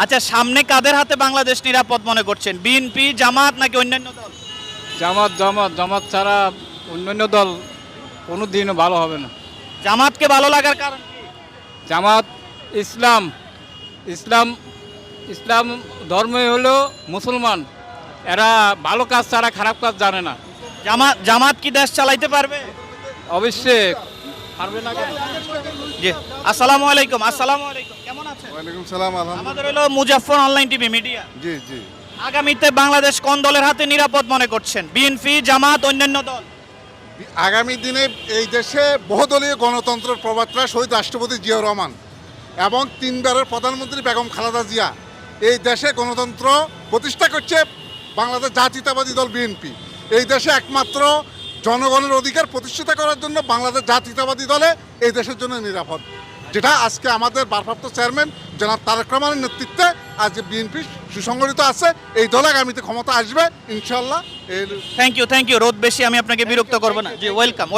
আচ্ছা, সামনে কাদের হাতে বাংলাদেশ নিরাপদ মনে করছেন? বিএনপি, জামাত নাকি অন্যান্য দল? জামাত জামাত জামাত ছাড়া অন্যান্য দল কোনো দিনও ভালো হবে না। জামাতকে ভালো লাগার কারণ কি? জামাত ইসলাম ইসলাম ইসলাম ধর্মই হলো মুসলমান। এরা ভালো কাজ ছাড়া খারাপ কাজ জানে না। জামাত কি দেশ চালাইতে পারবে? অবশ্যই পারবে না কেন? জি, আসসালামু আলাইকুম। আসসালামু আলাইকুম, কেমন আছেন? ওয়ালাইকুম সালাম, আমাদের আলহামদুলিল্লাহ। হলো মুজাফফর অনলাইন টিভি মিডিয়া। জি জি। আগামীতে বাংলাদেশ কোন দলের হাতে নিরাপদ মনে করছেন? বিএনপি, জামাত, অন্যান্য দল? আগামী দিনে এই দেশে বহুদলীয় গণতন্ত্রের প্রবক্তা শহীদ রাষ্ট্রপতি জিয়াউর রহমান এবং তিনবারের প্রধানমন্ত্রী বেগম খালেদা জিয়া এই দেশে গণতন্ত্র প্রতিষ্ঠা করছে বাংলাদেশ জাতীয়তাবাদী দল বিএনপি। এই দেশে একমাত্র জনগণের অধিকার প্রতিষ্ঠিত করার জন্য বাংলাদেশ জাতীয়তাবাদী দলে এই দেশের জন্য নিরাপদ, যেটা আজকে আমাদের ভারপ্রাপ্ত চেয়ারম্যান জনাব তারেক রহমানের নেতৃত্বে আজ বিএনপি সুসংগঠিত আছে। এই দল আগামীতে ক্ষমতা আসবে ইনশাল্লাহ। Thank you. রোদ বেশি, আমি আপনাকে বিরক্ত করবো না। জি, ওয়েলকাম।